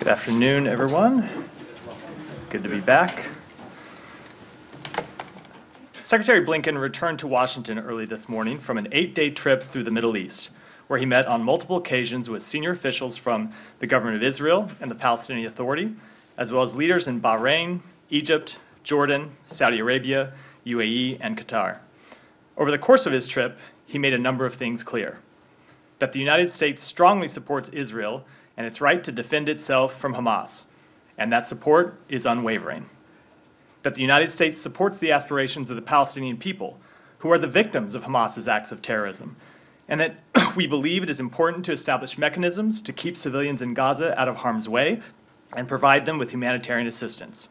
Good afternoon, everyone. Good to be back. Secretary Blinken returned to Washington early this morning from an 8-day trip through the Middle East, where he met on multiple occasions with senior officials from the government of Israel and the Palestinian Authority, as well as leaders in Bahrain, Egypt, Jordan, Saudi Arabia, UAE, and Qatar. Over the course of his trip, he made a number of things clear. That the United States strongly supports Israel and its right to defend itself from Hamas, and that support is unwavering. That the United States supports the aspirations of the Palestinian people, who are the victims of Hamas's acts of terrorism, and that we believe it is important to establish mechanisms to keep civilians in Gaza out of harm's way and provide them with humanitarian assistance.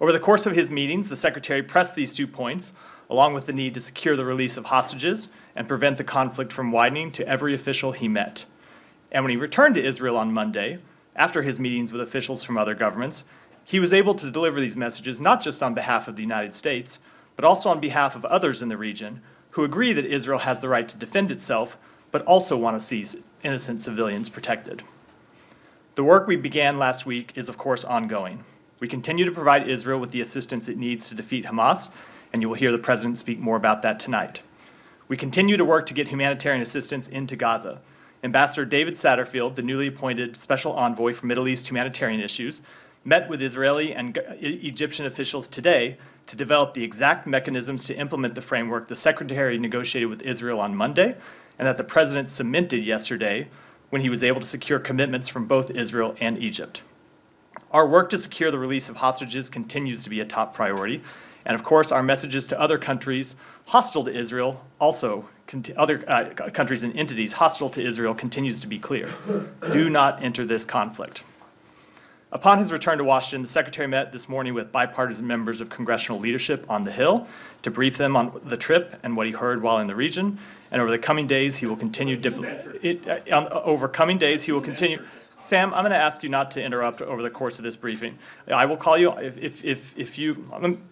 Over the course of his meetings, the Secretary pressed these 2 points, along with the need to secure the release of hostages and prevent the conflict from widening to every official he met. And when he returned to Israel on Monday, after his meetings with officials from other governments, he was able to deliver these messages not just on behalf of the United States, but also on behalf of others in the region who agree that Israel has the right to defend itself, but also want to see innocent civilians protected. The work we began last week is, of course, ongoing. We continue to provide Israel with the assistance it needs to defeat Hamas, and you will hear the President speak more about that tonight. We continue to work to get humanitarian assistance into Gaza. Ambassador David Satterfield, the newly appointed Special Envoy for Middle East humanitarian issues, met with Israeli and Egyptian officials today to develop the exact mechanisms to implement the framework the Secretary negotiated with Israel on Monday, and that the President cemented yesterday when he was able to secure commitments from both Israel and Egypt. Our work to secure the release of hostages continues to be a top priority, and of course our messages to other countries hostile to Israel, also other countries and entities hostile to Israel, continues to be clear. Do not enter this conflict. Upon his return to Washington, the Secretary met this morning with bipartisan members of congressional leadership on the Hill to brief them on the trip and what he heard while in the region. And over the coming days, he will continue Sam, I'm going to ask you not to interrupt over the course of this briefing. I will call you if you.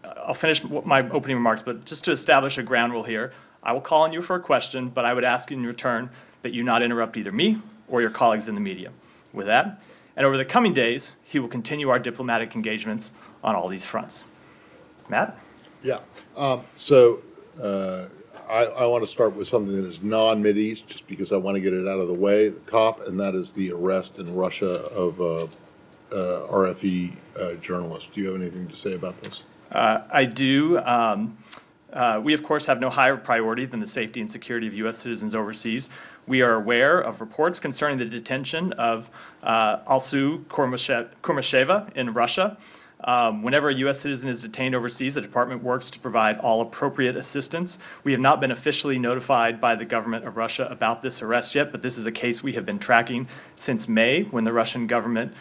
I'll finish my opening remarks, but just to establish a ground rule here, I will call on you for a question, but I would ask in return that you not interrupt either me or your colleagues in the media. With that, and over the coming days, he will continue our diplomatic engagements on all these fronts. Matt? Yeah. I want to start with something that is non-Mideast, just because I want to get it out of the way at the top, and that is the arrest in Russia of RFE journalists. Do you have anything to say about this? I do. We, of course, have no higher priority than the safety and security of U.S. citizens overseas. We are aware of reports concerning the detention of Alsu Kurmasheva in Russia. Whenever a U.S. citizen is detained overseas, the Department works to provide all appropriate assistance. We have not been officially notified by the government of Russia about this arrest yet, but this is a case we have been tracking since May, when the Russian government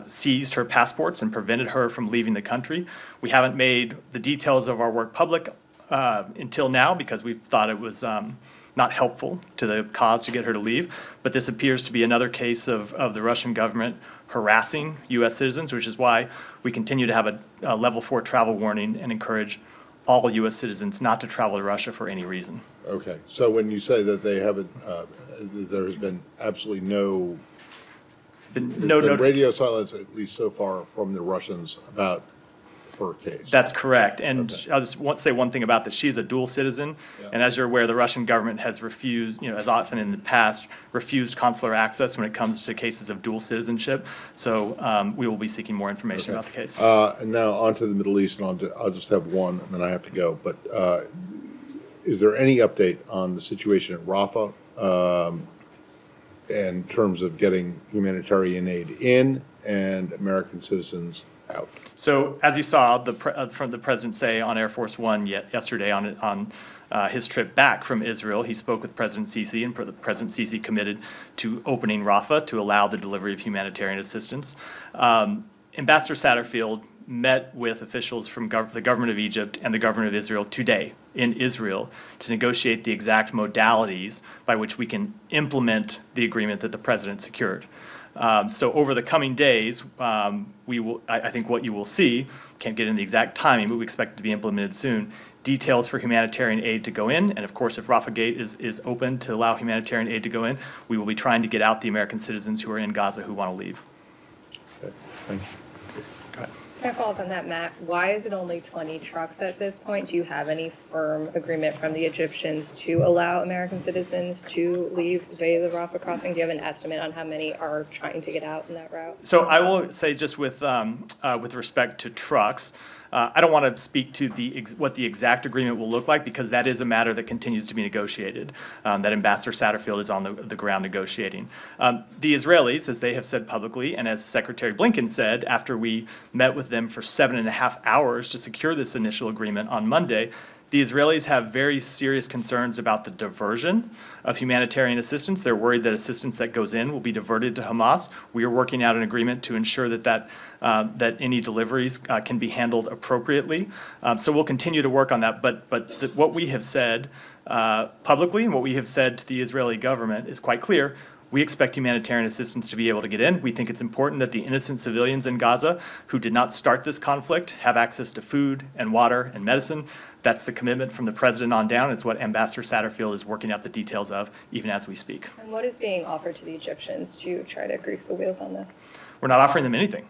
seized her passports and prevented her from leaving the country. We haven't made the details of our work public until now because we thought it was not helpful to the cause to get her to leave, but this appears to be another case of the Russian government harassing U.S. citizens, which is why we continue to have a level 4 travel warning and encourage all U.S. citizens not to travel to Russia for any reason. Okay, so when you say that they haven't, there has been absolutely no radio silence, at least so far, from the Russians about her case. That's correct. And okay. I'll just say one thing about that. She's a dual citizen. Yeah. And as you're aware, the Russian government has refused, as often in the past, refused consular access when it comes to cases of dual citizenship. So we will be seeking more information about the case. And now on to the Middle East, and I'll just have one, and then I have to go. But is there any update on the situation at Rafah in terms of getting humanitarian aid in and American citizens out? So, as you saw, from the President say on Air Force One yesterday on his trip back from Israel, he spoke with President Sisi, and President Sisi committed to opening Rafah to allow the delivery of humanitarian assistance. Ambassador Satterfield met with officials from the government of Egypt and the government of Israel today in Israel to negotiate the exact modalities by which we can implement the agreement that the President secured. So over the coming days, I think what you will see, can't get into the exact timing, but we expect it to be implemented soon, details for humanitarian aid to go in. And of course, if Rafah Gate is open to allow humanitarian aid to go in, we will be trying to get out the American citizens who are in Gaza who want to leave. Okay, thank you. Can I follow up on that, Matt? Why is it only 20 trucks at this point? Do you have any firm agreement from the Egyptians to allow American citizens to leave via the Rafah crossing? Do you have an estimate on how many are trying to get out in that route? So I will say, just with respect to trucks, I don't want to speak to what the exact agreement will look like, because that is a matter that continues to be negotiated, that Ambassador Satterfield is on the ground negotiating. The Israelis, as they have said publicly, and as Secretary Blinken said after we met with them for 7.5 hours to secure this initial agreement on Monday, the Israelis have very serious concerns about the diversion of humanitarian assistance. They're worried that assistance that goes in will be diverted to Hamas. We are working out an agreement to ensure that any deliveries can be handled appropriately. So we'll continue to work on that. But what we have said publicly and what we have said to the Israeli government is quite clear. We expect humanitarian assistance to be able to get in. We think it's important that the innocent civilians in Gaza who did not start this conflict have access to food and water and medicine. That's the commitment from the president on down. It's what Ambassador Satterfield is working out the details of, even as we speak. And what is being offered to the Egyptians to try to grease the wheels on this? We're not offering them anything.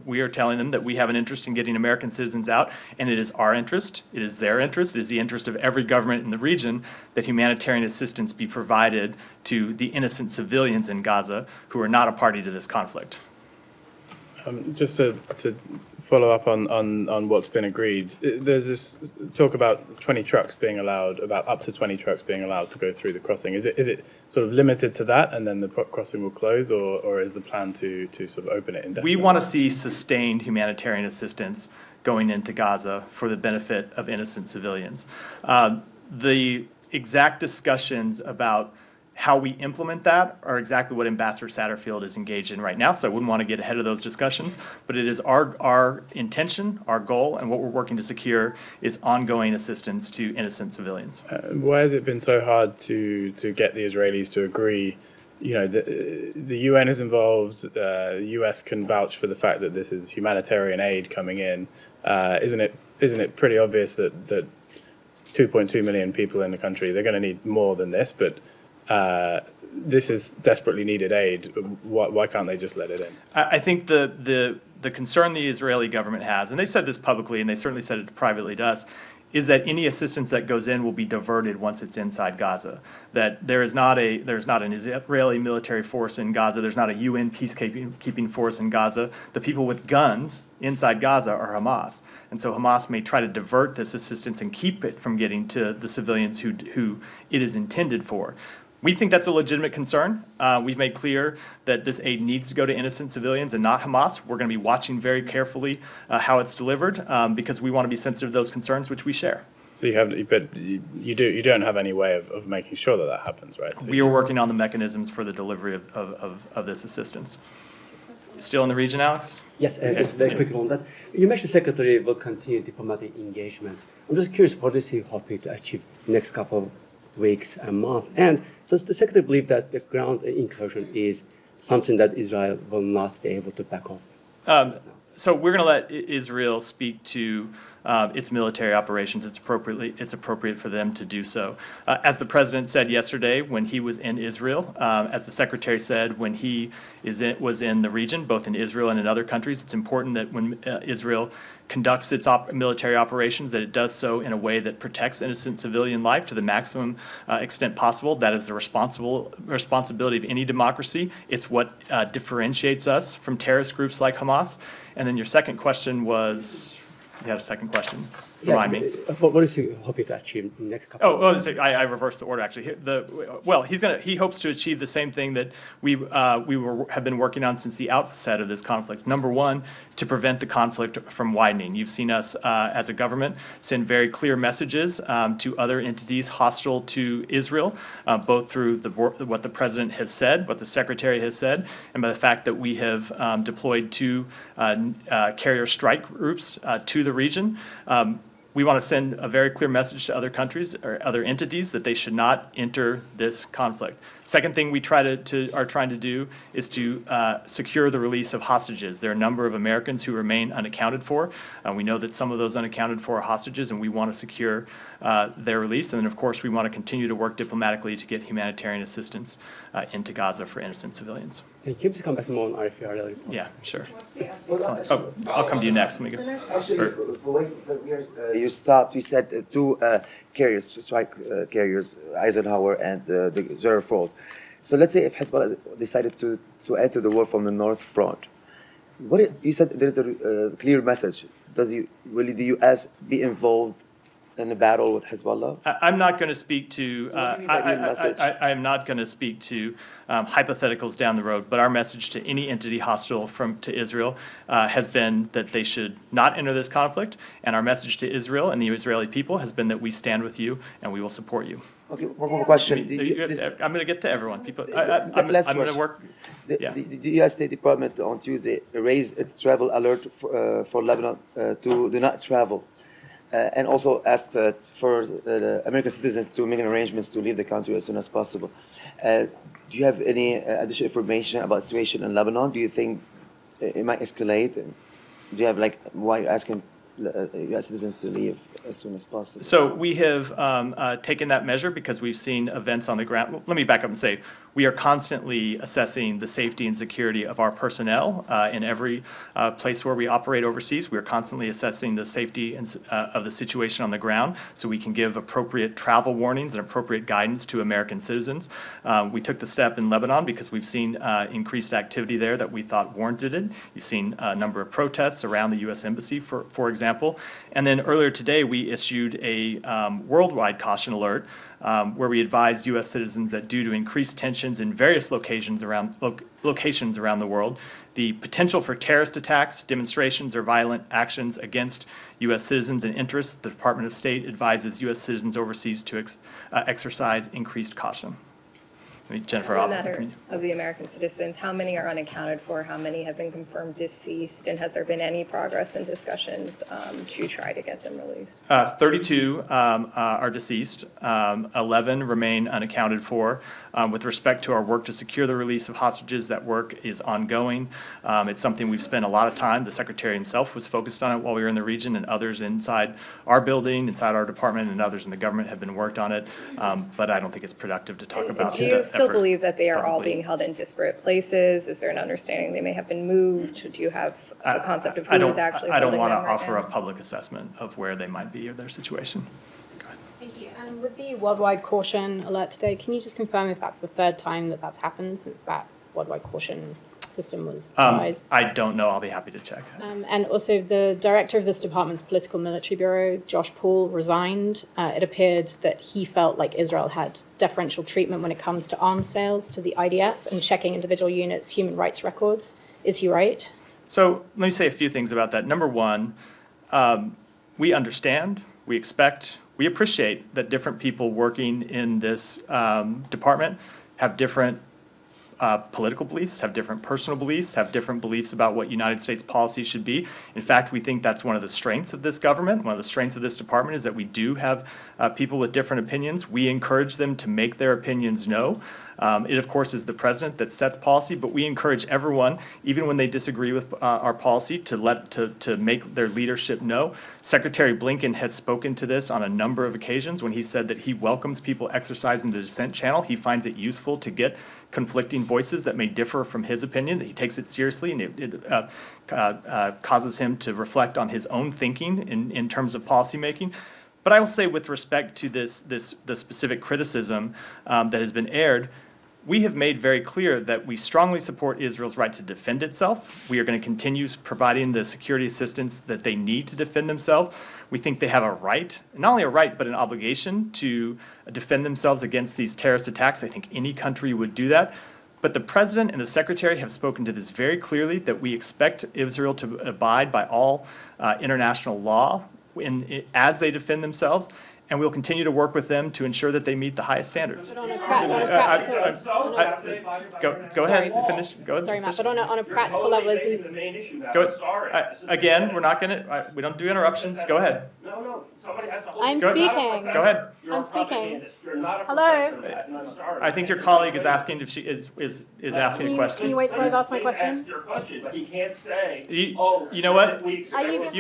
We are telling them that we have an interest in getting American citizens out, and it is our interest, it is their interest, it is the interest of every government in the region that humanitarian assistance be provided to the innocent civilians in Gaza who are not a party to this conflict. Just to follow up on what's been agreed, there's this talk about 20 trucks being allowed, about up to 20 trucks being allowed to go through the crossing. Is it sort of limited to that, and then the crossing will close, or is the plan to sort of open it indefinitely? We want to see sustained humanitarian assistance going into Gaza for the benefit of innocent civilians. The exact discussions about how we implement that are exactly what Ambassador Satterfield is engaged in right now, so I wouldn't want to get ahead of those discussions, but it is our intention, our goal, and what we're working to secure is ongoing assistance to innocent civilians. Why has it been so hard to get the Israelis to agree? You know, the UN is involved, the US can vouch for the fact that this is humanitarian aid coming in. Isn't it pretty obvious that 2.2 million people in the country, they're going to need more than this, but this is desperately needed aid. Why can't they just let it in? I think the concern the Israeli government has, and they've said this publicly, and they certainly said it privately to us, is that any assistance that goes in will be diverted once it's inside Gaza. That there's not an Israeli military force in Gaza. There's not a UN peacekeeping force in Gaza. The people with guns inside Gaza are Hamas, and so Hamas may try to divert this assistance and keep it from getting to the civilians who it is intended for. We think that's a legitimate concern. We've made clear that this aid needs to go to innocent civilians and not Hamas. We're going to be watching very carefully how it's delivered because we want to be sensitive to those concerns, which we share. So you don't have any way of making sure that happens, right? So we are working on the mechanisms for the delivery of this assistance. Still in the region, Alex? Yes, just very quickly on that. You mentioned Secretary will continue diplomatic engagements. I'm just curious, what is he hoping to achieve next couple of weeks and months? And does the Secretary believe that the ground incursion is something that Israel will not be able to back off? So we're going to let Israel speak to its military operations. It's appropriate for them to do so. As the president said yesterday when he was in Israel, as the secretary said when he was in the region, both in Israel and in other countries, it's important that when Israel conducts its military operations, that it does so in a way that protects innocent civilian life to the maximum extent possible. That is the responsibility of any democracy. It's what differentiates us from terrorist groups like Hamas. And then your second question was, you had a second question. Remind me. What is he hoping to achieve in the next couple of months? I reversed the order actually. He hopes to achieve the same thing that we have been working on since the outset of this conflict. Number one, to prevent the conflict from widening. You've seen us as a government send very clear messages to other entities hostile to Israel, both through what the president has said, what the secretary has said, and by the fact that we have deployed 2 carrier strike groups to the region. We want to send a very clear message to other countries or other entities that they should not enter this conflict. Second thing we are trying to do is to secure the release of hostages. There are a number of Americans who remain unaccounted for. We know that some of those unaccounted for are hostages, and we want to secure their release. And then, of course, we want to continue to work diplomatically to get humanitarian assistance into Gaza for innocent civilians. Can you please come back more on RFE report? Yeah, sure. Oh, I'll come to you next. Let me go. Actually, you stopped. You said two carriers, strike carriers, Eisenhower and the Gerald. So let's say if Hezbollah decided to enter the war from the North Front, you said there's a clear message. Will the U.S. be involved in a battle with Hezbollah? I'm not going to speak to. So what do you mean by your message? I am not going to speak to hypotheticals down the road. But our message to any entity hostile to Israel has been that they should not enter this conflict. And our message to Israel and the Israeli people has been that we stand with you and we will support you. Okay, one more question. I'm going to get to everyone. People, Last I'm going to question. work. The U.S. State Department on Tuesday raised its travel alert for Lebanon to do not travel. And also asked for American citizens to make arrangements to leave the country as soon as possible. Do you have any additional information about the situation in Lebanon? Do you think it might escalate? And do you have, why you're asking U.S. citizens to leave as soon as possible? So we have taken that measure because we've seen events on the ground. Well, let me back up and say we are constantly assessing the safety and security of our personnel in every place where we operate overseas. We are constantly assessing the safety of the situation on the ground so we can give appropriate travel warnings and appropriate guidance to American citizens. We took the step in Lebanon because we've seen increased activity there that we thought warranted it. You've seen a number of protests around the U.S. Embassy, for example. And then earlier today, we issued a worldwide caution alert where we advised U.S. citizens that due to increased tensions in various locations around the world, the potential for terrorist attacks, demonstrations, or violent actions against U.S. citizens and interests, the Department of State advises U.S. citizens overseas to exercise increased caution. Jennifer, On the matter of the American citizens, how many are unaccounted for? How many have been confirmed deceased? And has there been any progress in discussions to try to get them released? 32 are deceased. 11 remain unaccounted for. With respect to our work to secure the release of hostages, that work is ongoing. It's something we've spent a lot of time. The Secretary himself was focused on it while we were in the region, and others inside our building, inside our department, and others in the government have been worked on it. But I don't think it's productive to talk about. Do you still believe that they are all being held in disparate places? Is there an understanding they may have been moved? Do you have a concept of who is actually I holding don't want them to right offer now? a public assessment of where they might be or their situation. Thank you. And with the worldwide caution alert today, can you just confirm if that's the third time that that's happened since that worldwide caution system was devised? I don't know. I'll be happy to check. And also, the director of this department's political military bureau, Josh Paul, resigned. It appeared that he felt like Israel had deferential treatment when it comes to arms sales to the IDF and checking individual units' human rights records. Is he right? So let me say a few things about that. Number one, we understand, we expect, we appreciate that different people working in this department have different political beliefs, have different personal beliefs, have different beliefs about what United States policy should be. In fact, we think that's one of the strengths of this government. One of the strengths of this department is that we do have people with different opinions. We encourage them to make their opinions known. It, of course, is the president that sets policy, but we encourage everyone, even when they disagree with our policy, to make their leadership know. Secretary Blinken has spoken to this on a number of occasions when he said that he welcomes people exercising the dissent channel. He finds it useful to get conflicting voices that may differ from his opinion. He takes it seriously, and it causes him to reflect on his own thinking in terms of policymaking. But I will say, with respect to the specific criticism that has been aired, we have made very clear that we strongly support Israel's right to defend itself. We are going to continue providing the security assistance that they need to defend themselves. We think they have a right, not only a right, but an obligation to defend themselves against these terrorist attacks. I think any country would do that. But the president and the secretary have spoken to this very clearly, that we expect Israel to abide by all international law as they defend themselves. And we'll continue to work with them to ensure that they meet the highest standards. But on a practical, Go ahead, finish. Go ahead. sorry, Matt, but on a practical level, isn't Go ahead. Again, we're not going to. We don't do interruptions. Go ahead. No, No, somebody has to hold I'm it. You're not a speaking. professor. Go ahead. You're I'm a speaking. propagandist. You're not a Hello? professor, and I'm sorry. I think your colleague is asking if she is asking a question. Can you wait till I've asked my Please question? ask your question, but he can't say, You know what? Are you-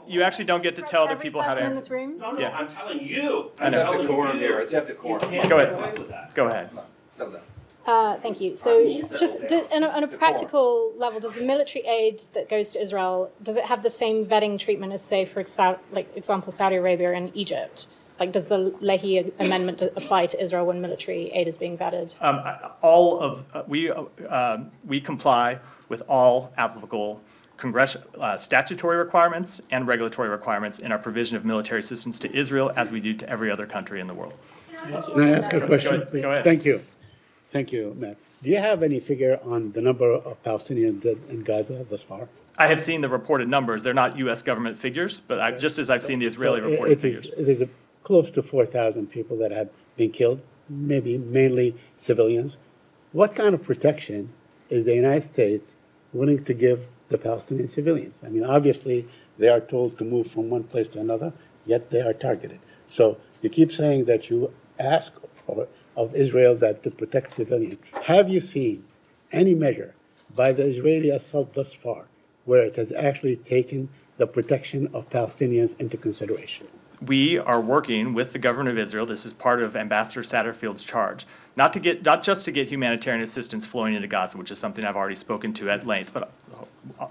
You actually don't get to tell the Every people how to person in answer. this room? No, Yeah. I'm telling you. I know. I'm telling decorum you. here. It's at decorum. You can't Go get ahead. away with that. Go ahead. Settle down. Thank you. So, just on a practical level, does the military aid that goes to Israel, does it have the same vetting treatment as, say, for example, Saudi Arabia and Egypt? Like, does the Leahy Amendment apply to Israel when military aid is being vetted? We comply with all applicable statutory requirements and regulatory requirements in our provision of military assistance to Israel, as we do to every other country in the world. Can I ask a question, ahead. please? Go ahead. Thank you. Thank you, Matt. Do you have any figure on the number of Palestinians dead in Gaza thus far? I have seen the reported numbers. They're not U.S. government figures, but just as I've seen the Israeli reported figures. It is close to 4,000 people that have been killed, maybe mainly civilians. What kind of protection is the United States willing to give the Palestinian civilians? I mean, obviously, they are told to move from one place to another, yet they are targeted. So you keep saying that you ask of Israel that to protect civilians. Have you seen any measure by the Israeli assault thus far where it has actually taken the protection of Palestinians into consideration? We are working with the government of Israel. This is part of Ambassador Satterfield's charge, not just to get humanitarian assistance flowing into Gaza, which is something I've already spoken to at length, but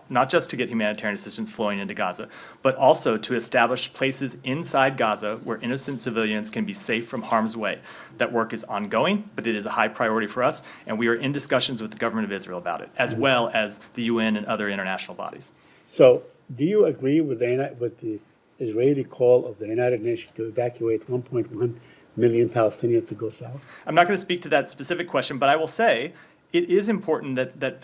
not just to get humanitarian assistance flowing into Gaza, but also to establish places inside Gaza where innocent civilians can be safe from harm's way. That work is ongoing, but it is a high priority for us, and we are in discussions with the government of Israel about it, as well as the UN and other international bodies. So do you agree with the Israeli call of the United Nations to evacuate 1.1 million Palestinians to go south? I'm not going to speak to that specific question, but I will say it is important that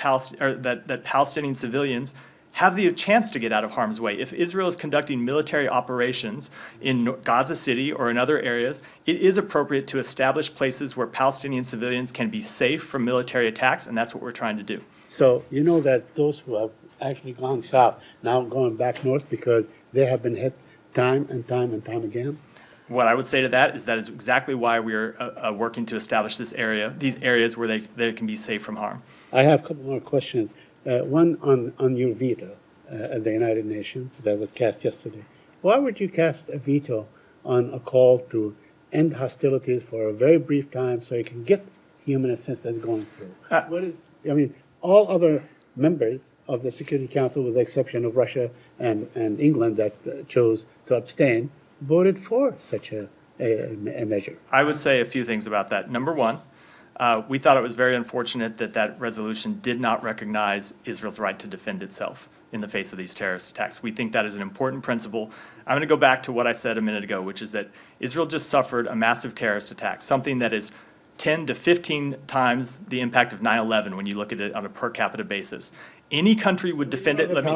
Palestinian civilians have the chance to get out of harm's way. If Israel is conducting military operations in Gaza City or in other areas, it is appropriate to establish places where Palestinian civilians can be safe from military attacks, and that's what we're trying to do. So you know that those who have actually gone south now going back north because they have been hit time and time again? What I would say to that is exactly why we're working to establish these areas where they can be safe from harm. I have a couple more questions. One on your veto at the United Nations that was cast yesterday. Why would you cast a veto on a call to end hostilities for a very brief time so you can get human assistance going through? All other members of the Security Council, with the exception of Russia and England that chose to abstain, voted for such a measure. I would say a few things about that. Number one, we thought it was very unfortunate that resolution did not recognize Israel's right to defend itself in the face of these terrorist attacks. We think that is an important principle. I'm going to go back to what I said a minute ago, which is that Israel just suffered a massive terrorist attack, something that is 10 to 15 times the impact of 9/11 when you look at it on a per capita basis. Any country would defend it. Let me,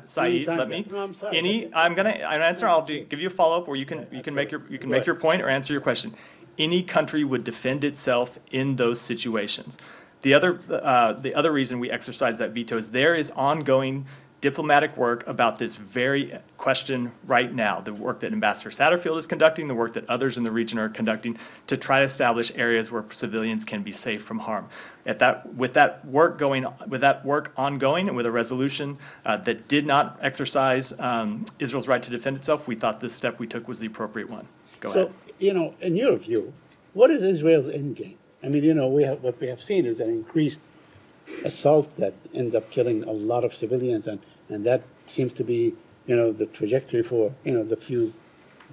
Saeed, let me. I'm going to answer. I'll give you a follow-up, or you can make your point or answer your question. Any country would defend itself in those situations. The other reason we exercise that veto is there is ongoing diplomatic work about this very question right now, the work that Ambassador Satterfield is conducting, the work that others in the region are conducting to try to establish areas where civilians can be safe from harm. With that work ongoing and with a resolution that did not exercise Israel's right to defend itself, we thought this step we took was the appropriate one. Go ahead. So, in your view, what is Israel's end game? I mean, what we have seen is an increased assault that ends up killing a lot of civilians, and that seems to be, the trajectory for, the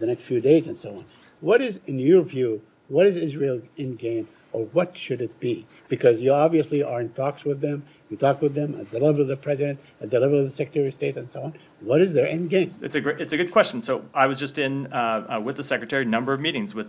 next few days and so on. What is, in your view, what is Israel's end game, or what should it be? Because you obviously are in talks with them. You talk with them at the level of the president, at the level of the Secretary of State, and so on. What is their end game? It's a good question. So I was just in with the Secretary, a number of meetings with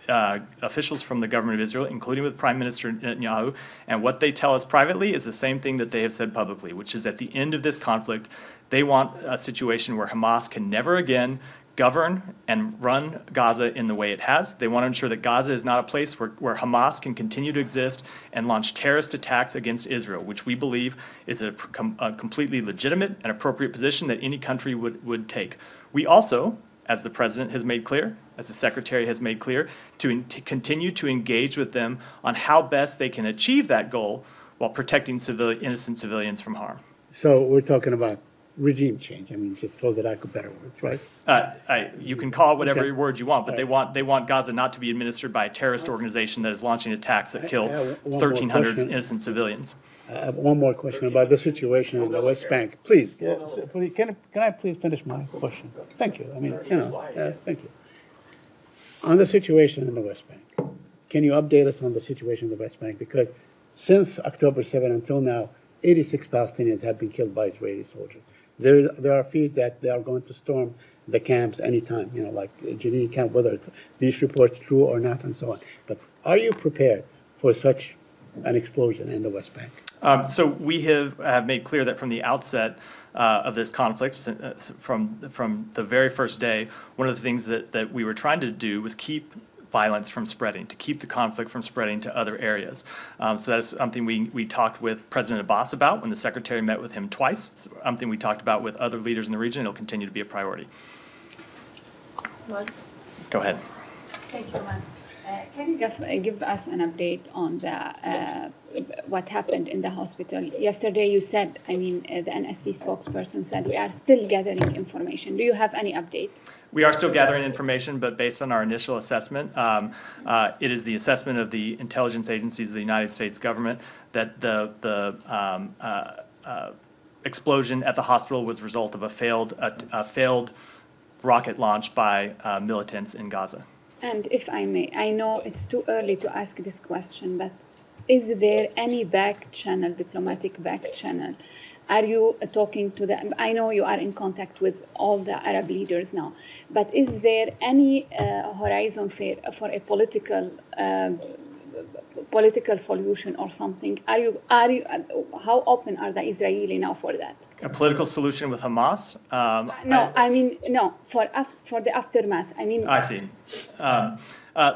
officials from the government of Israel, including with Prime Minister Netanyahu, and what they tell us privately is the same thing that they have said publicly, which is at the end of this conflict, they want a situation where Hamas can never again govern and run Gaza in the way it has. They want to ensure that Gaza is not a place where Hamas can continue to exist and launch terrorist attacks against Israel, which we believe is a completely legitimate and appropriate position that any country would take. We also, as the President has made clear, as the Secretary has made clear, to continue to engage with them on how best they can achieve that goal while protecting innocent civilians from harm. So we're talking about regime change. I mean, just for the lack of better words, right? You can call it whatever Okay. word you want, but they want Gaza not to be administered by a terrorist organization that is launching attacks that kill I have one more 1,300 question. innocent civilians. I have one more question about the situation in the West Bank. Please, can I please finish my question? Thank you. I mean, thank you. On the situation in the West Bank, can you update us on the situation in the West Bank? Because since October 7 until now, 86 Palestinians have been killed by Israeli soldiers. There are fears that they are going to storm the camps anytime, like Jenin camp, whether these reports true or not, and so on. But are you prepared for such an explosion in the West Bank? So we have made clear that from the outset of this conflict, from the very first day, one of the things that we were trying to do was keep violence from spreading, to keep the conflict from spreading to other areas. So that's something we talked with President Abbas about when the Secretary met with him twice. It's something we talked about with other leaders in the region. It'll continue to be a priority. Go ahead. Thank you, Matt. Can you give us an update on what happened in the hospital? Yesterday you said, the NSC spokesperson said, we are still gathering information. Do you have any update? We are still gathering information, but based on our initial assessment, it is the assessment of the intelligence agencies of the United States government that the explosion at the hospital was a result of a failed rocket launch by militants in Gaza. And if I may, I know it's too early to ask this question, but is there any back channel, diplomatic back channel? Are you talking to them? I know you are in contact with all the Arab leaders now, but is there any horizon for a political solution or something? How open are the Israeli now for that? A political solution with Hamas? No, for the aftermath. I see.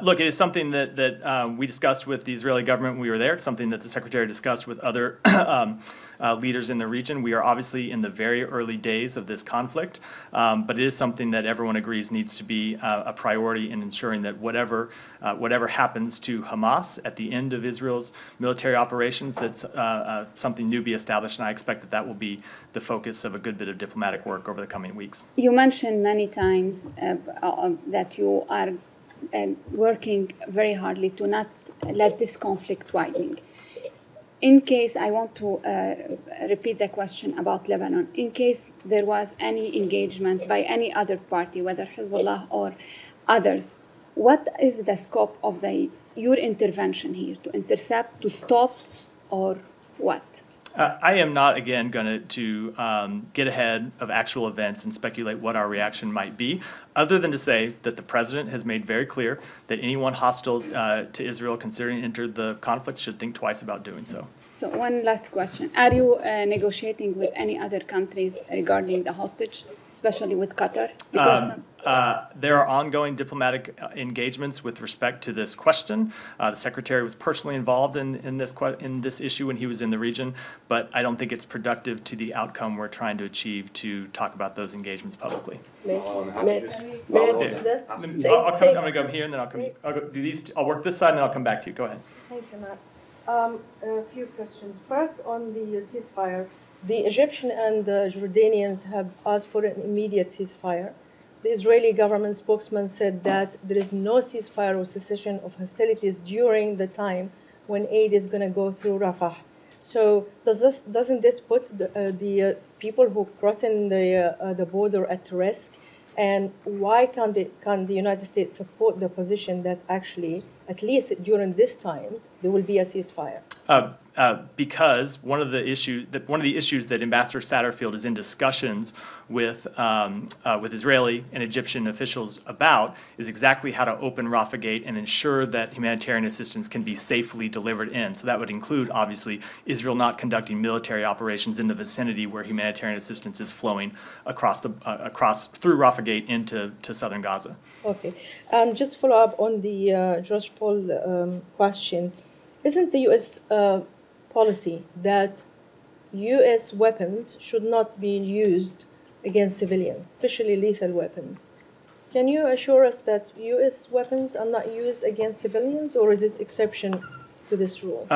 Look, it is something that we discussed with the Israeli government when we were there. It's something that the Secretary discussed with other leaders in the region. We are obviously in the very early days of this conflict, but it is something that everyone agrees needs to be a priority in ensuring that whatever happens to Hamas at the end of Israel's military operations, that's something new be established, and I expect that will be the focus of a good bit of diplomatic work over the coming weeks. You mentioned many times that you are working very hardly to not let this conflict widen. In case, I want to repeat the question about Lebanon, in case there was any engagement by any other party, whether Hezbollah or others, what is the scope of your intervention here? To intercept, to stop, or what? I am not, again, going to get ahead of actual events and speculate what our reaction might be, other than to say that the President has made very clear that anyone hostile to Israel considering to enter the conflict should think twice about doing so. So one last question. Are you negotiating with any other countries regarding the hostage, especially with Qatar? Because there are ongoing diplomatic engagements with respect to this question. The Secretary was personally involved in this issue when he was in the region, but I don't think it's productive to the outcome we're trying to achieve to talk about those engagements publicly. May I do this? I'm going to go here, and then I'll go do these. I'll work this side, and then I'll come back to you. Go ahead. Thank you, Matt. A few questions. First, on the ceasefire, the Egyptian and the Jordanians have asked for an immediate ceasefire. The Israeli government spokesman said that there is no ceasefire or cessation of hostilities during the time when aid is going to go through Rafah. So doesn't this put the people who cross in the border at risk? And why can the United States support the position that actually, at least during this time, there will be a ceasefire? Because one of the issues that Ambassador Satterfield is in discussions with Israeli and Egyptian officials about is exactly how to open Rafah Gate and ensure that humanitarian assistance can be safely delivered in. So that would include, obviously, Israel not conducting military operations in the vicinity where humanitarian assistance is flowing across through Rafah Gate into southern Gaza. Okay. Just follow up on the George Paul question. Isn't the U.S. Policy that U.S. weapons should not be used against civilians, especially lethal weapons? Can you assure us that U.S. weapons are not used against civilians, or is this exception to this rule?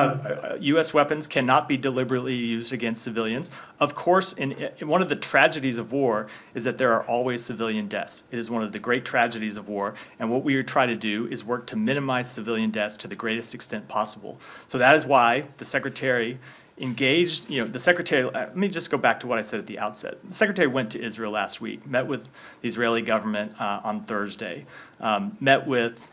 U.S. weapons cannot be deliberately used against civilians. Of course, one of the tragedies of war is that there are always civilian deaths. It is one of the great tragedies of war, and what we try to do is work to minimize civilian deaths to the greatest extent possible. So that is why the Secretary engaged, let me just go back to what I said at the outset. The Secretary went to Israel last week, met with the Israeli government on Thursday, met with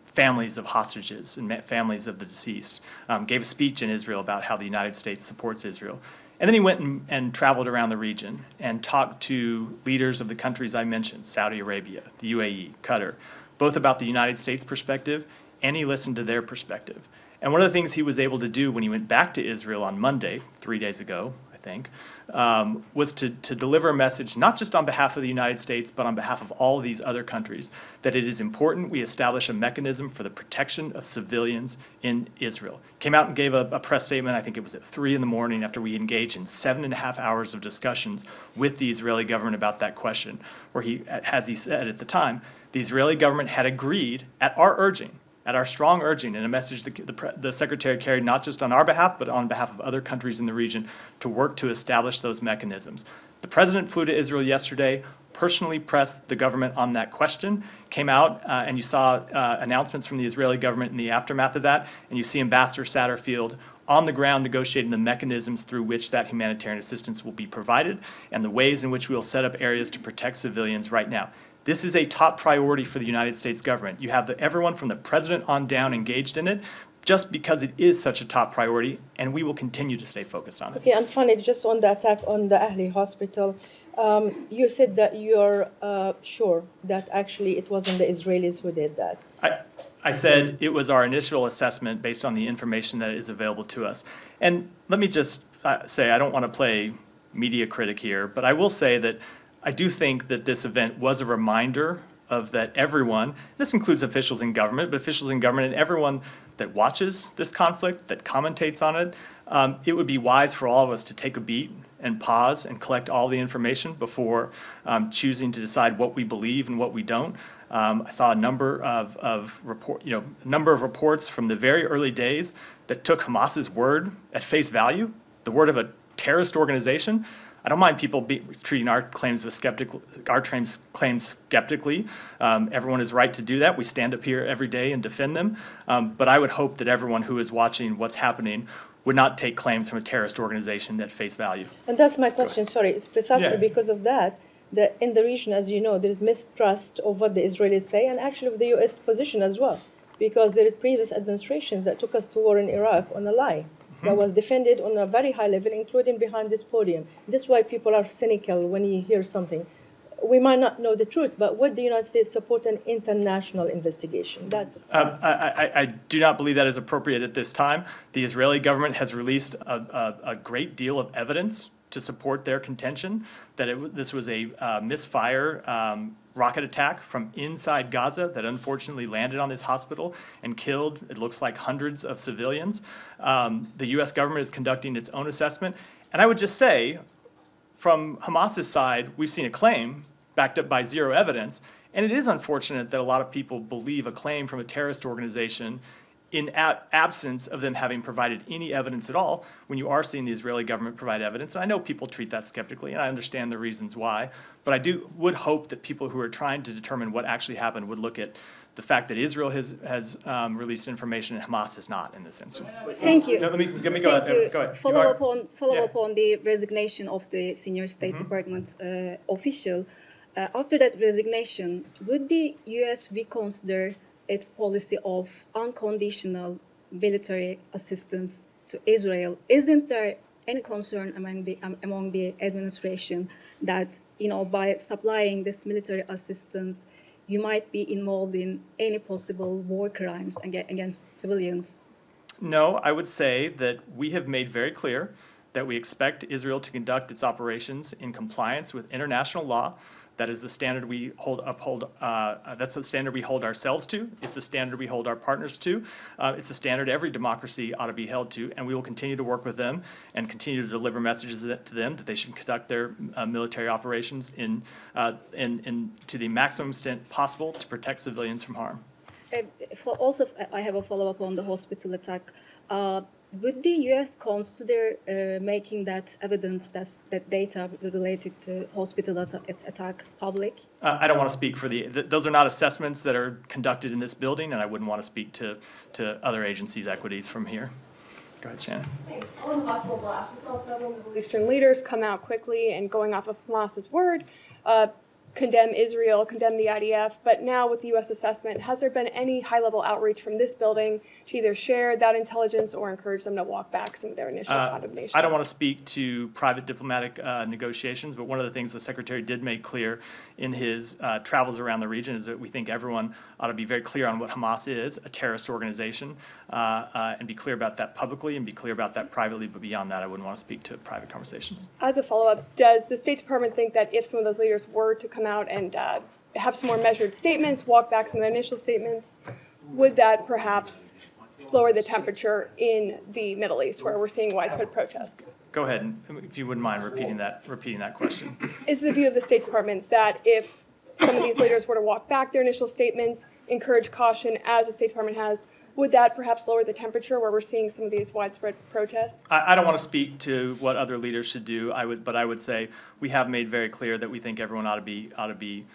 families of hostages and families of the deceased, gave a speech in Israel about how the United States supports Israel. And then he went and traveled around the region and talked to leaders of the countries I mentioned, Saudi Arabia, the UAE, Qatar, both about the United States perspective, and he listened to their perspective. And one of the things he was able to do when he went back to Israel on Monday, 3 days ago, I think, was to deliver a message not just on behalf of the United States, but on behalf of all of these other countries, that it is important we establish a mechanism for the protection of civilians in Israel. Came out and gave a press statement, I think it was at 3 in the morning, after we engaged in 7.5 hours of discussions with the Israeli government about that question, where he, as he said at the time, the Israeli government had agreed at our urging, at our strong urging, and a message the Secretary carried not just on our behalf, but on behalf of other countries in the region, to work to establish those mechanisms. The President flew to Israel yesterday, personally pressed the government on that question, came out, and you saw announcements from the Israeli government in the aftermath of that, and you see Ambassador Satterfield on the ground negotiating the mechanisms through which that humanitarian assistance will be provided, and the ways in which we will set up areas to protect civilians right now. This is a top priority for the United States government. You have everyone from the president on down engaged in it, just because it is such a top priority, and we will continue to stay focused on it. Okay, and finally, just on the attack on the Ahli hospital, you said that you're sure that actually it wasn't the Israelis who did that. I said it was our initial assessment based on the information that is available to us. And let me just say, I don't want to play media critic here, but I will say that I do think that this event was a reminder of that everyone, this includes officials in government, but officials in government and everyone that watches this conflict, that commentates on it, it would be wise for all of us to take a beat and pause and collect all the information before choosing to decide what we believe and what we don't. I saw a number of reports from the very early days that took Hamas's word at face value, the word of a terrorist organization. I don't mind people treating our claims skeptically. Everyone is right to do that. We stand up here every day and defend them. But I would hope that everyone who is watching what's happening would not take claims from a terrorist organization at face value. And that's my question, sorry. It's precisely because of that in the region, as you know, there's mistrust of what the Israelis say, and actually of the U.S. position as well, because there are previous administrations that took us to war in Iraq on a lie. That was defended on a very high level, including behind this podium. This is why people are cynical when you hear something. We might not know the truth, but would the United States support an international investigation? That's I do not believe that is appropriate at this time. The Israeli government has released a great deal of evidence to support their contention that this was a misfire rocket attack from inside Gaza that unfortunately landed on this hospital and killed, it looks like, hundreds of civilians. The U.S. government is conducting its own assessment. And I would just say, from Hamas's side, we've seen a claim backed up by zero evidence. And it is unfortunate that a lot of people believe a claim from a terrorist organization in absence of them having provided any evidence at all, when you are seeing the Israeli government provide evidence. And I know people treat that skeptically, and I understand the reasons why. But I would hope that people who are trying to determine what actually happened would look at the fact that Israel has released information and Hamas has not in this instance. Thank you. No, let me go ahead. Go ahead. Follow up on the resignation of the senior State Department official. After that resignation, would the U.S. reconsider its policy of unconditional military assistance to Israel, isn't there any concern among the administration that, you know, by supplying this military assistance, you might be involved in any possible war crimes against civilians? No, I would say that we have made very clear that we expect Israel to conduct its operations in compliance with international law. That is the standard we uphold. That's the standard we hold ourselves to. It's the standard we hold our partners to. It's the standard every democracy ought to be held to, and we will continue to work with them and continue to deliver messages to them that they should conduct their military operations in to the maximum extent possible to protect civilians from harm. I have a follow-up on the hospital attack. Would the U.S. consider making that evidence, that data related to hospital attack, public? I don't want to speak for those are not assessments that are conducted in this building, and I wouldn't want to speak to other agencies' equities from here. Go ahead, Shannon. Thanks. On the hospital blast, we saw several Middle Eastern leaders come out quickly and going off of Hamas's word, condemn Israel, condemn the IDF, but now with the U.S. assessment, has there been any high-level outreach from this building to either share that intelligence or encourage them to walk back some of their initial condemnation? I don't want to speak to private diplomatic negotiations, but one of the things the Secretary did make clear in his travels around the region is that we think everyone ought to be very clear on what Hamas is, a terrorist organization, and be clear about that publicly and be clear about that privately, but beyond that, I wouldn't want to speak to private conversations. As a follow-up, does the State Department think that if some of those leaders were to come out and have some more measured statements, walk back some of their initial statements, would that perhaps lower the temperature in the Middle East where we're seeing widespread protests? Go ahead, if you wouldn't mind repeating that question. Is the view of the State Department that if some of these leaders were to walk back their initial statements, encourage caution as the State Department has, would that perhaps lower the temperature where we're seing some of these widespread protests? I don't want to speak to what other leaders should do. But I would say we have made very clear that we think everyone ought to be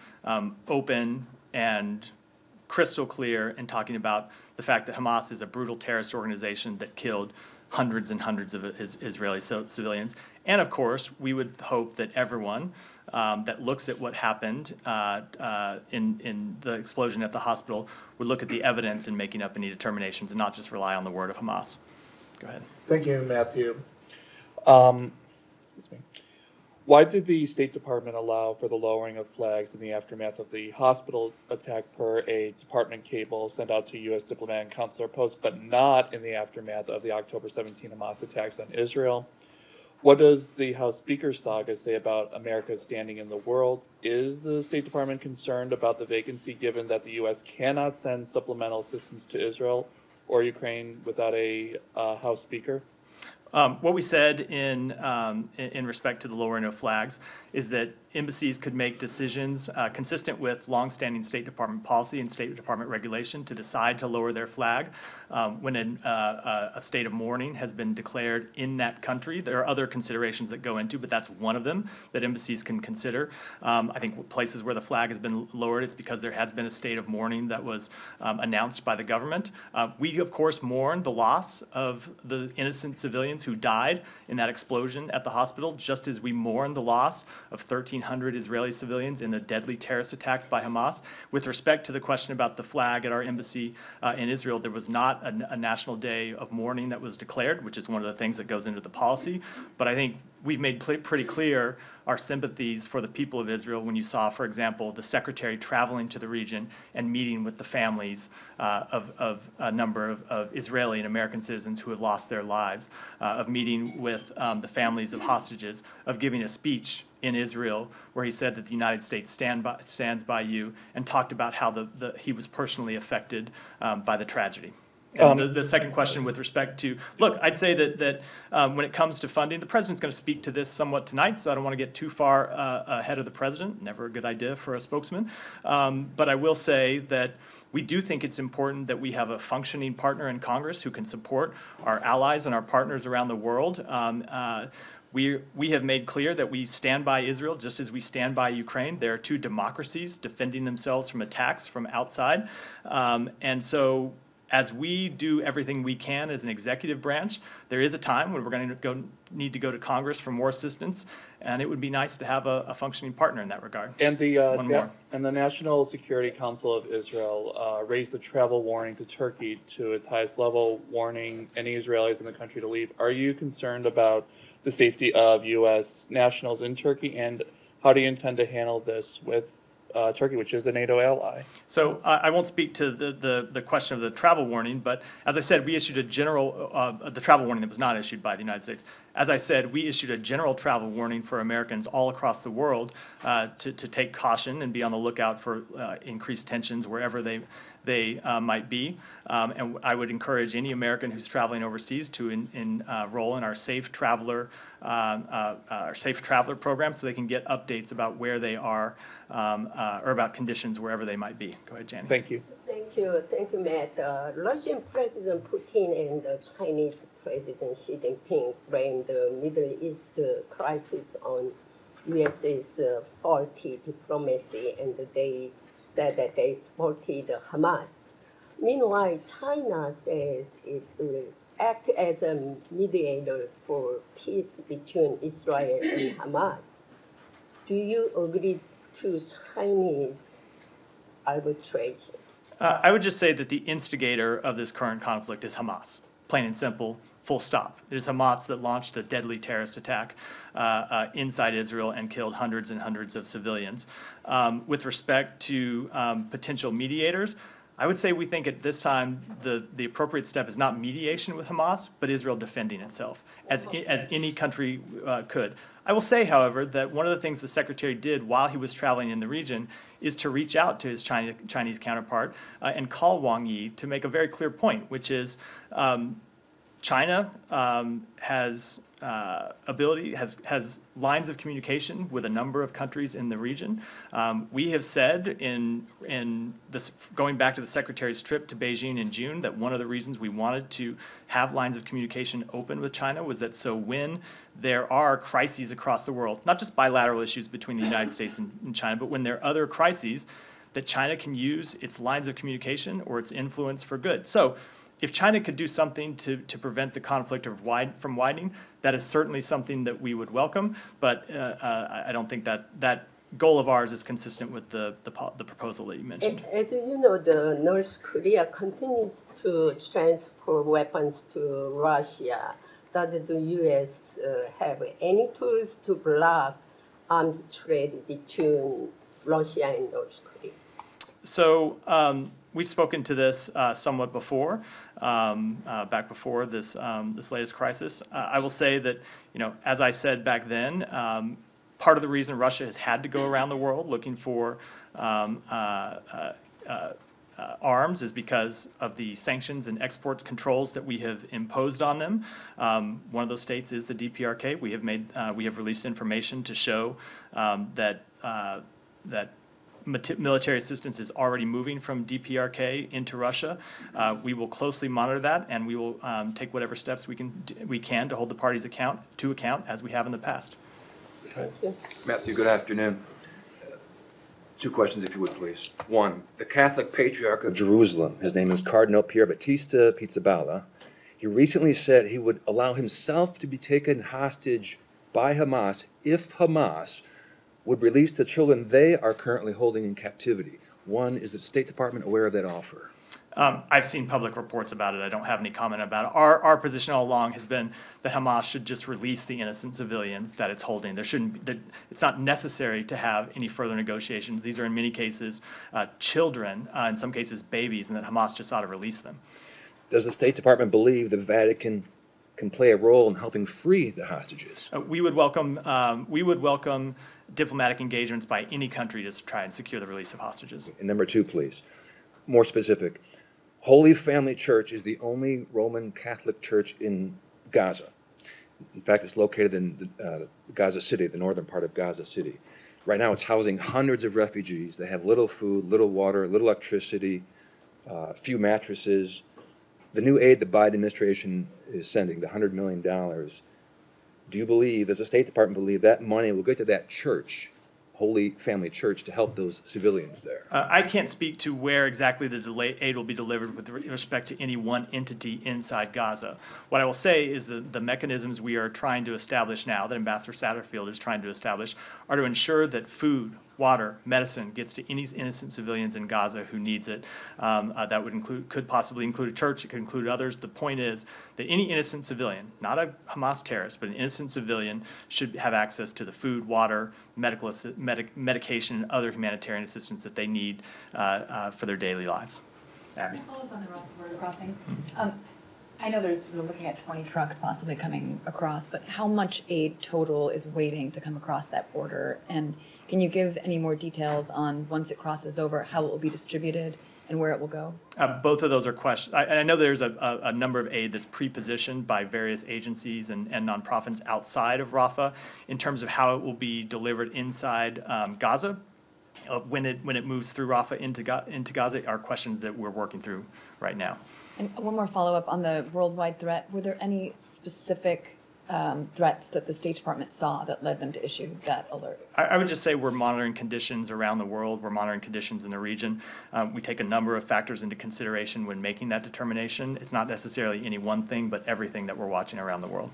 open and crystal clear in talking about the fact that Hamas is a brutal terrorist organization that killed hundreds and hundreds of Israeli civilians. And of course, we would hope that everyone that looks at what happened in the explosion at the hospital would look at the evidence in making up any determinations and not just rely on the word of Hamas. Go ahead. Thank you, Matthew. Excuse me. Why did the State Department allow for the lowering of flags in the aftermath of the hospital attack per a department cable sent out to U.S. diplomat and consular posts, but not in the aftermath of the October 17 Hamas attacks on Israel? What does the House Speaker saga say about America's standing in the world? Is the State Department concerned about the vacancy given that the U.S. cannot send supplemental assistance to Israel or Ukraine without a House Speaker? What we said in respect to the lowering of flags is that embassies could make decisions consistent with longstanding State Department policy and State Department regulation to decide to lower their flag when a state of mourning has been declared in that country. There are other considerations that go into, but that's one of them that embassies can consider. I think places where the flag has been lowered, it's because there has been a state of mourning that was announced by the government. We, of course, mourn the loss of the innocent civilians who died in that explosion at the hospital, just as we mourn the loss of 1,300 Israeli civilians in the deadly terrorist attacks by Hamas. With respect to the question about the flag at our embassy in Israel, there was not a national day of mourning that was declared, which is one of the things that goes into the policy. But I think we've made pretty clear our sympathies for the people of Israel when you saw, for example, the Secretary traveling to the region and meeting with the families of a number of Israeli and American citizens who have lost their lives, of meeting with the families of hostages, of giving a speech in Israel where he said that the United States stands by you, and talked about how he was personally affected by the tragedy. And the second question with respect to, look, I'd say that when it comes to funding, the president's going to speak to this somewhat tonight, so I don't want to get too far ahead of the president. Never a good idea for a spokesman. But I will say that we do think it's important that we have a functioning partner in Congress who can support our allies and our partners around the world. We have made clear that we stand by Israel just as we stand by Ukraine. There are two democracies defending themselves from attacks from outside. And so as we do everything we can as an executive branch, there is a time when we're going to need to go to Congress for more assistance, and it would be nice to have a functioning partner in that regard. And the One more. and the National Security Council of Israel raised the travel warning to Turkey to its highest level, warning any Israelis in the country to leave. Are you concerned about the safety of U.S. nationals in Turkey, and how do you intend to handle this with Turkey, which is a NATO ally? So I won't speak to the question of the travel warning, but as I said, we issued a general, the travel warning that was not issued by the United States. As I said, we issued a general travel warning for Americans all across the world to take caution and be on the lookout for increased tensions wherever they might be. And I would encourage any American who's traveling overseas to enroll in our Safe Traveler program so they can get updates about where they are or about conditions wherever they might be. Go ahead, Janie. Thank you. Thank you, Matt. Russian President Putin and Chinese President Xi Jinping blamed the Middle East crisis on US's faulty diplomacy, and they said that they supported Hamas. Meanwhile, China says it will act as a mediator for peace between Israel and Hamas. Do you agree to Chinese arbitration? I would just say that the instigator of this current conflict is Hamas, plain and simple, full stop. It is Hamas that launched a deadly terrorist attack inside Israel and killed hundreds and hundreds of civilians. With respect to potential mediators, I would say we think at this time the appropriate step is not mediation with Hamas, but Israel defending itself, as any country could. I will say, however, that one of the things the Secretary did while he was traveling in the region is to reach out to his Chinese counterpart and call Wang Yi to make a very clear point, which is China has lines of communication with a number of countries in the region. We have said in this, going back to the Secretary's trip to Beijing in June, that one of the reasons we wanted to have lines of communication open with China was that so when there are crises across the world, not just bilateral issues between the United States and China, but when there are other crises, that China can use its lines of communication or its influence for good. So if China could do something to prevent the conflict from widening, that is certainly something that we would welcome, but I don't think that goal of ours is consistent with the proposal that you mentioned. As you know, the North Korea continues to transport weapons to Russia. Does the U.S. have any tools to block arms trade between Russia and North Korea? So we've spoken to this somewhat before, back before this latest crisis. I will say that, as I said back then, part of the reason Russia has had to go around the world looking for arms is because of the sanctions and export controls that we have imposed on them. One of those states is the DPRK. We have released information to show that military assistance is already moving from DPRK into Russia. We will closely monitor that, and we will take whatever steps we can to hold the parties to account as we have in the past. Thank you. Matthew, good afternoon. Two questions, if you would, please. One, the Catholic Patriarch of Jerusalem, his name is Cardinal Pier Battista Pizzaballa. He recently said he would allow himself to be taken hostage by Hamas if Hamas would release the children they are currently holding in captivity. One, is the State Department aware of that offer? I've seen public reports about it. I don't have any comment about it. Our position all along has been that Hamas should just release the innocent civilians that it's holding. It's not necessary to have any further negotiations. These are in many cases children, in some cases babies, and that Hamas just ought to release them. Does the State Department believe the Vatican can play a role in helping free the hostages? We would welcome diplomatic engagements by any country to try and secure the release of hostages. And number two, please, more specific. Holy Family Church is the only Roman Catholic church in Gaza. In fact, it's located in Gaza City, the northern part of Gaza City. Right now, it's housing hundreds of refugees. They have little food, little water, little electricity, few mattresses. The new aid the Biden administration is sending, the $100 million, do you believe, does the State Department believe that money will get to that church, Holy Family Church to help those civilians there? I can't speak to where exactly the aid will be delivered with respect to any one entity inside Gaza. What I will say is that the mechanisms we are trying to establish now, that Ambassador Satterfield is trying to establish, are to ensure that food, water, medicine gets to any innocent civilians in Gaza who needs it. That would could possibly include a church, it could include others. The point is that any innocent civilian, not a Hamas terrorist, but an innocent civilian should have access to the food, water, medication, and other humanitarian assistance that they need for their daily lives. Abby. Can I follow up on the Rafah border crossing? I know we're looking at 20 trucks possibly coming across, but how much aid total is waiting to come across that border? And can you give any more details on, once it crosses over, how it will be distributed and where it will go? Both of those are questions. I know there's a number of aid that's pre-positioned by various agencies and nonprofits outside of Rafah in terms of how it will be delivered inside Gaza. When it moves through Rafah into Gaza are questions that we're working through right now. And one more follow-up on the worldwide threat. Were there any specific threats that the State Department saw that led them to issue that alert? I would just say we're monitoring conditions around the world. We're monitoring conditions in the region. We take a number of factors into consideration when making that determination. It's not necessarily any one thing, but everything that we're watching around the world.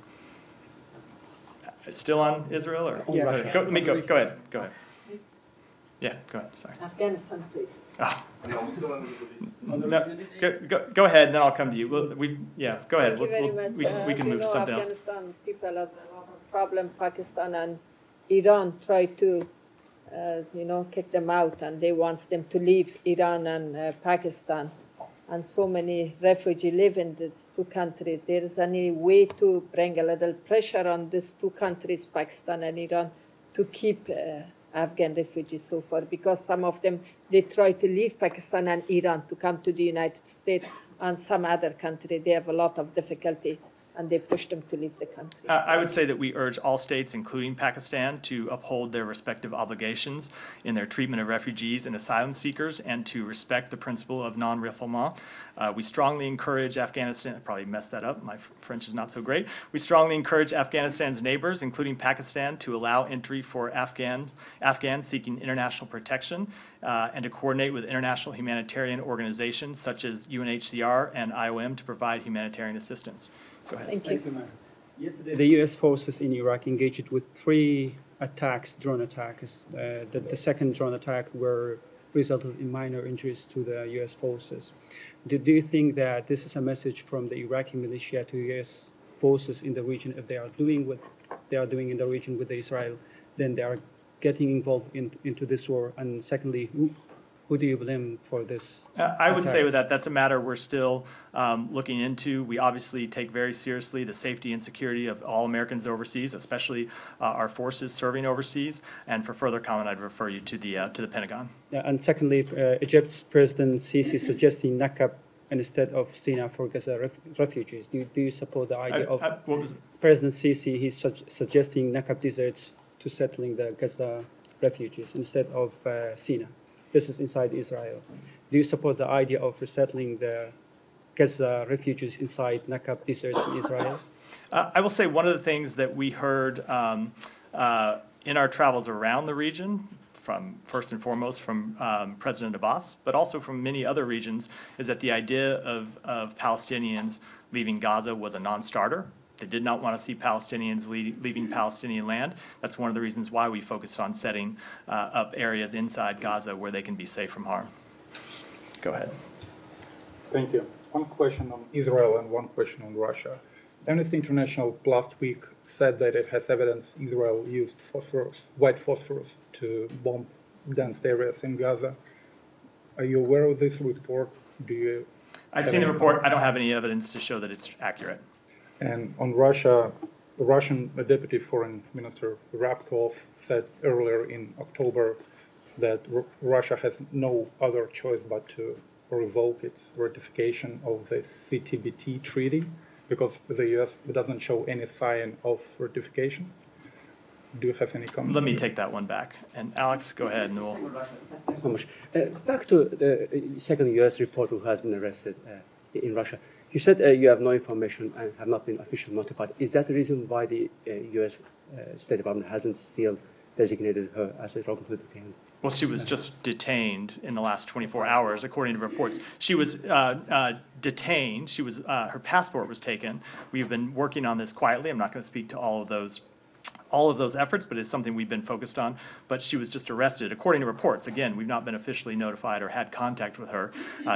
Still on Israel? Or? Yeah. Go ahead. Go ahead. Yeah, go ahead. Sorry. Afghanistan, please. Oh. No, go ahead, and then I'll come to you. Go ahead. Thank you very much. We can move to something else. Afghanistan people has a lot of problem. Pakistan and Iran try to, kick them out, and they want them to leave Iran and Pakistan. And so many refugees live in these two countries. There is any way to bring a little pressure on these two countries, Pakistan and Iran, to keep Afghan refugees so far, because some of them, they try to leave Pakistan and Iran to come to the United States and some other country. They have a lot of difficulty and they push them to leave the country. I would say that we urge all states, including Pakistan, to uphold their respective obligations in their treatment of refugees and asylum seekers and to respect the principle of non-refoulement. We strongly encourage Afghanistan, I probably messed that up, my French is not so great. We strongly encourage Afghanistan's neighbors, including Pakistan, to allow entry for Afghans seeking international protection and to coordinate with international humanitarian organizations such as UNHCR and IOM to provide humanitarian assistance. Go ahead. Thank you, Mayor. Yesterday, the U.S. forces in Iraq engaged with 3 drone attacks. The second drone attack resulted in minor injuries to the U.S. forces. Do you think that this is a message from the Iraqi militia to U.S. forces in the region? If they are doing what they are doing in the region with Israel, then they are getting involved into this war? And secondly, who do you blame for this? I would say with that's a matter we're still looking into. We obviously take very seriously the safety and security of all Americans overseas, especially our forces serving overseas. And for further comment, I'd refer you to the Pentagon. Yeah, and secondly, Egypt's President Sisi suggesting Nakab instead of Sina for Gaza refugees. Do you support the idea of President Sisi? He's suggesting Nakab deserts to settling the Gaza refugees instead of Sina. This is inside Israel. Do you support the idea of resettling the Gaza refugees inside Nakab deserts in Israel? I will say one of the things that we heard in our travels around the region, first and foremost from President Abbas, but also from many other regions, is that the idea of Palestinians leaving Gaza was a non-starter. They did not want to see Palestinians leaving Palestinian land. That's one of the reasons why we focused on setting up areas inside Gaza where they can be safe from harm. Go ahead. Thank you. One question on Israel and one question on Russia. Amnesty International last week said that it has evidence Israel used white phosphorus to bomb dense areas in Gaza. Are you aware of this report? I've seen the report. I don't have any evidence to show that it's accurate. And on Russia, the Russian Deputy Foreign Minister Rabkov said earlier in October that Russia has no other choice but to revoke its ratification of the CTBT treaty because the U.S. doesn't show any sign of ratification. Do you have any comments? Let me take that one back. And Alex, go ahead. And Thanks so much. Back to the second U.S. reporter who has been arrested in Russia. You said you have no information and have not been officially notified. Is that the reason why the U.S. State Department hasn't still designated her as a wrongfully detained. Well, she was just detained in the last 24 hours, according to reports. She was detained. She was her passport was taken. We've been working on this quietly. I'm not going to speak to all of those efforts, but it's something we've been focused on. But she was just arrested, according to reports. Again, we've not been officially notified or had contact with her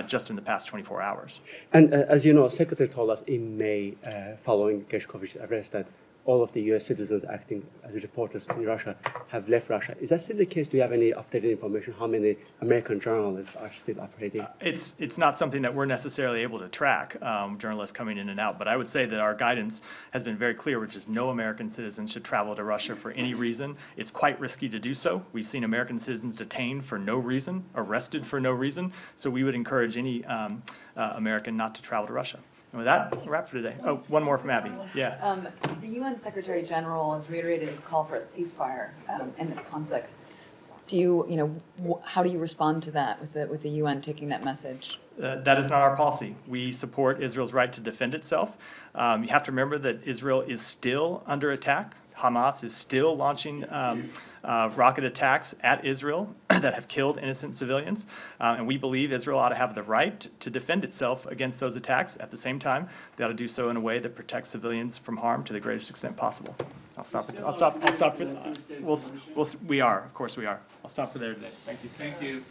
just in the past 24 hours. And as you know, Secretary told us in May, following Gershkovich's arrest, that all of the U.S. citizens acting as reporters in Russia have left Russia. Is that still the case? Do you have any updated information? How many American journalists are still operating? It's not something that we're necessarily able to track, journalists coming in and out. But I would say that our guidance has been very clear, which is no American citizen should travel to Russia for any reason. It's quite risky to do so. We've seen American citizens detained for no reason, arrested for no reason. So we would encourage any American not to travel to Russia. And with that, a wrap for today. Oh, one more from Abby. Yeah. The UN Secretary General has reiterated his call for a ceasefire in this conflict. How do you respond to that with the UN taking that message? That is not our policy. We support Israel's right to defend itself. You have to remember that Israel is still under attack. Hamas is still launching rocket attacks at Israel that have killed innocent civilians. And we believe Israel ought to have the right to defend itself against those attacks. At the same time, they ought to do so in a way that protects civilians from harm to the greatest extent possible. I'll stop for we are, of course we are. I'll stop for there today. Thank you. Thank you.